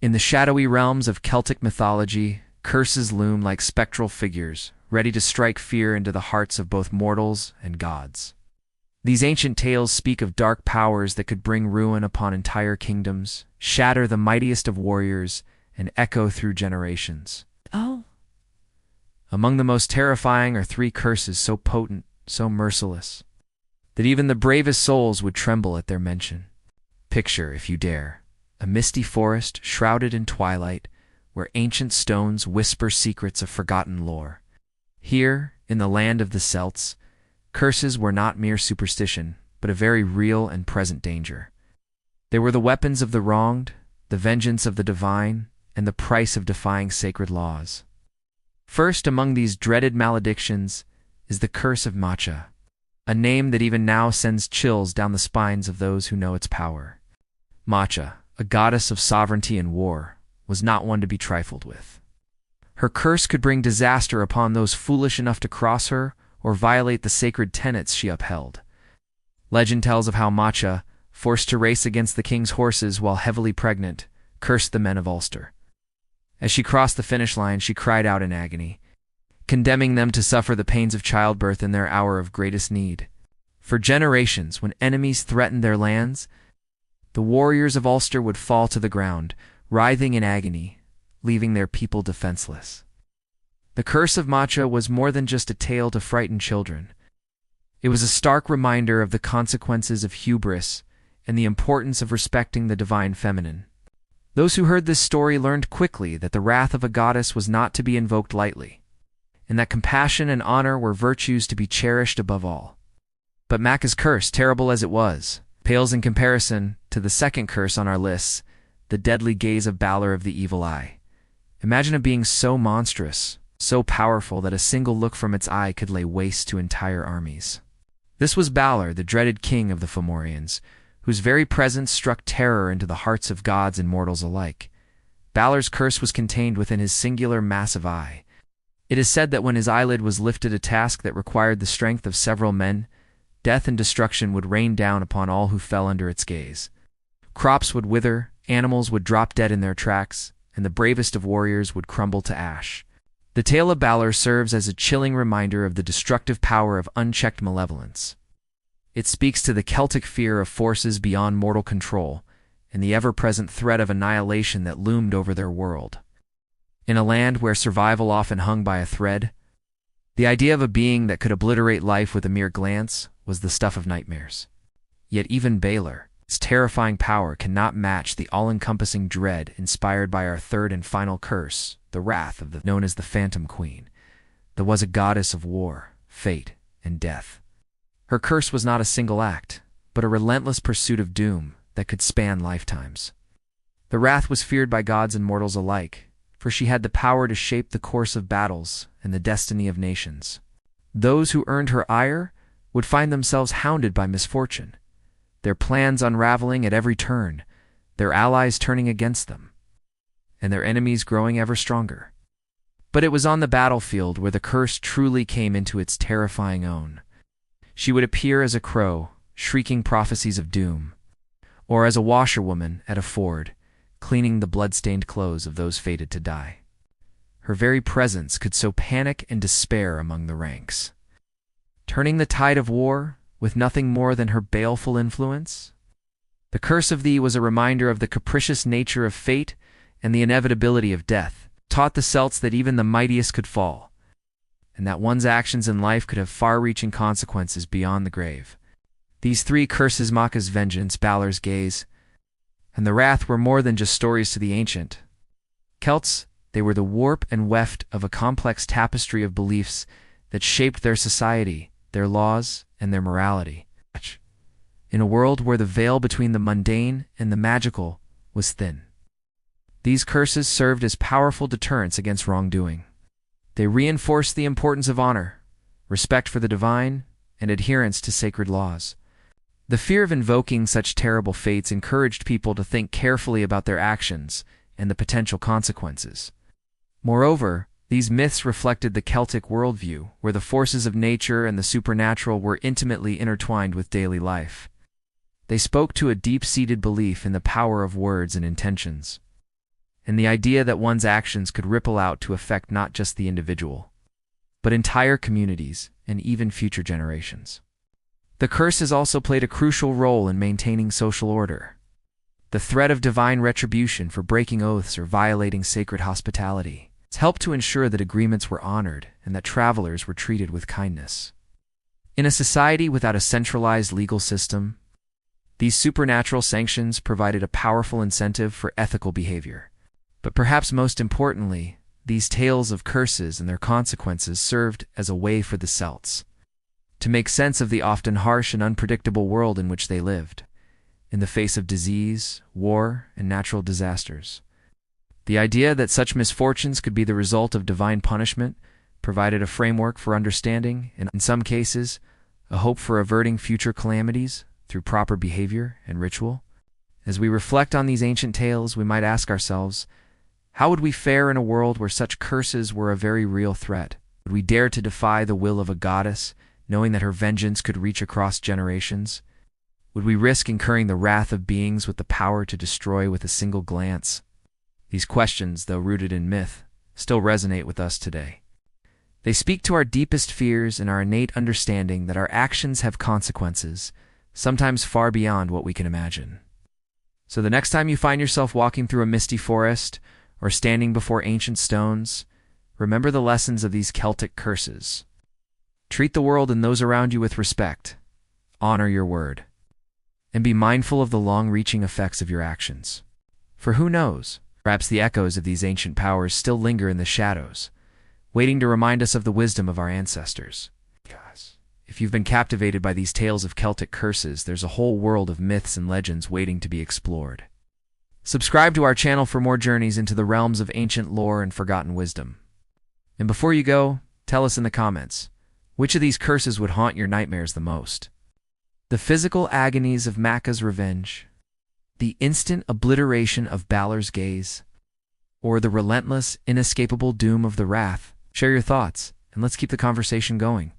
In the shadowy realms of Celtic mythology, curses loom like spectral figures, ready to strike fear into the hearts of both mortals and gods. These ancient tales speak of dark powers that could bring ruin upon entire kingdoms, shatter the mightiest of warriors, and echo through generations. Oh, Among the most terrifying are three curses so potent, so merciless, that even the bravest souls would tremble at their mention. Picture, if you dare, a misty forest shrouded in twilight, where ancient stones whisper secrets of forgotten lore. Here, in the land of the Celts, curses were not mere superstition, but a very real and present danger. They were the weapons of the wronged, the vengeance of the divine, and the price of defying sacred laws. First among these dreaded maledictions is the curse of Macha, a name that even now sends chills down the spines of those who know its power. Macha, a goddess of sovereignty and war, was not one to be trifled with. Her curse could bring disaster upon those foolish enough to cross her or violate the sacred tenets she upheld. Legend tells of how Macha, forced to race against the king's horses while heavily pregnant, cursed the men of Ulster. As she crossed the finish line, she cried out in agony, condemning them to suffer the pains of childbirth in their hour of greatest need. For generations, when enemies threatened their lands, the warriors of Ulster would fall to the ground, writhing in agony, leaving their people defenseless. The curse of Macha was more than just a tale to frighten children. It was a stark reminder of the consequences of hubris and the importance of respecting the divine feminine. Those who heard this story learned quickly that the wrath of a goddess was not to be invoked lightly, and that compassion and honor were virtues to be cherished above all. But Macha's curse, terrible as it was, pales in comparison to the second curse on our lists, the deadly gaze of Balor of the Evil Eye. Imagine a being so monstrous, so powerful that a single look from its eye could lay waste to entire armies. This was Balor, the dreaded king of the Fomorians, whose very presence struck terror into the hearts of gods and mortals alike. Balor's curse was contained within his singular massive eye. It is said that when his eyelid was lifted, a task that required the strength of several men, death and destruction would rain down upon all who fell under its gaze. Crops would wither, animals would drop dead in their tracks, and the bravest of warriors would crumble to ash. The tale of Balor serves as a chilling reminder of the destructive power of unchecked malevolence. It speaks to the Celtic fear of forces beyond mortal control and the ever-present threat of annihilation that loomed over their world. In a land where survival often hung by a thread, the idea of a being that could obliterate life with a mere glance was the stuff of nightmares. Yet even Balor, its terrifying power cannot match the all-encompassing dread inspired by our third and final curse, the wrath of the known as the Phantom Queen, that was a goddess of war, fate, and death. Her curse was not a single act, but a relentless pursuit of doom that could span lifetimes. The wrath was feared by gods and mortals alike, for she had the power to shape the course of battles and the destiny of nations. Those who earned her ire would find themselves hounded by misfortune, their plans unraveling at every turn, their allies turning against them, and their enemies growing ever stronger. But it was on the battlefield where the curse truly came into its terrifying own. She would appear as a crow, shrieking prophecies of doom, or as a washerwoman at a ford, cleaning the blood-stained clothes of those fated to die. Her very presence could sow panic and despair among the ranks, turning the tide of war with nothing more than her baleful influence. The curse of thee was a reminder of the capricious nature of fate and the inevitability of death, taught the Celts that even the mightiest could fall, and that one's actions in life could have far-reaching consequences beyond the grave. These three curses, Macha's vengeance, Balor's gaze, and the wrath, were more than just stories to the ancient Celts. They were the warp and weft of a complex tapestry of beliefs that shaped their society, their laws, and their morality. In a world where the veil between the mundane and the magical was thin, these curses served as powerful deterrents against wrongdoing. They reinforced the importance of honor, respect for the divine, and adherence to sacred laws. The fear of invoking such terrible fates encouraged people to think carefully about their actions and the potential consequences. Moreover, these myths reflected the Celtic worldview, where the forces of nature and the supernatural were intimately intertwined with daily life. They spoke to a deep-seated belief in the power of words and intentions. and the idea that one's actions could ripple out to affect not just the individual, but entire communities and even future generations. The curse has also played a crucial role in maintaining social order. The threat of divine retribution for breaking oaths or violating sacred hospitality has helped to ensure that agreements were honored and that travelers were treated with kindness. In a society without a centralized legal system, these supernatural sanctions provided a powerful incentive for ethical behavior. But perhaps most importantly, these tales of curses and their consequences served as a way for the Celts to make sense of the often harsh and unpredictable world in which they lived, in the face of disease, war, and natural disasters. The idea that such misfortunes could be the result of divine punishment provided a framework for understanding, and in some cases, a hope for averting future calamities through proper behavior and ritual. As we reflect on these ancient tales, we might ask ourselves, how would we fare in a world where such curses were a very real threat? Would we dare to defy the will of a goddess, knowing that her vengeance could reach across generations? Would we risk incurring the wrath of beings with the power to destroy with a single glance? These questions, though rooted in myth, still resonate with us today. They speak to our deepest fears and our innate understanding that our actions have consequences, sometimes far beyond what we can imagine. So the next time you find yourself walking through a misty forest or standing before ancient stones, remember the lessons of these Celtic curses. Treat the world and those around you with respect, honor your word, and be mindful of the long-reaching effects of your actions. For who knows, perhaps the echoes of these ancient powers still linger in the shadows, waiting to remind us of the wisdom of our ancestors. If you've been captivated by these tales of Celtic curses, there's a whole world of myths and legends waiting to be explored. Subscribe to our channel for more journeys into the realms of ancient lore and forgotten wisdom. And before you go, tell us in the comments, which of these curses would haunt your nightmares the most? The physical agonies of Macha's revenge, the instant obliteration of Balor's gaze, or the relentless, inescapable doom of the wrath? Share your thoughts, and let's keep the conversation going.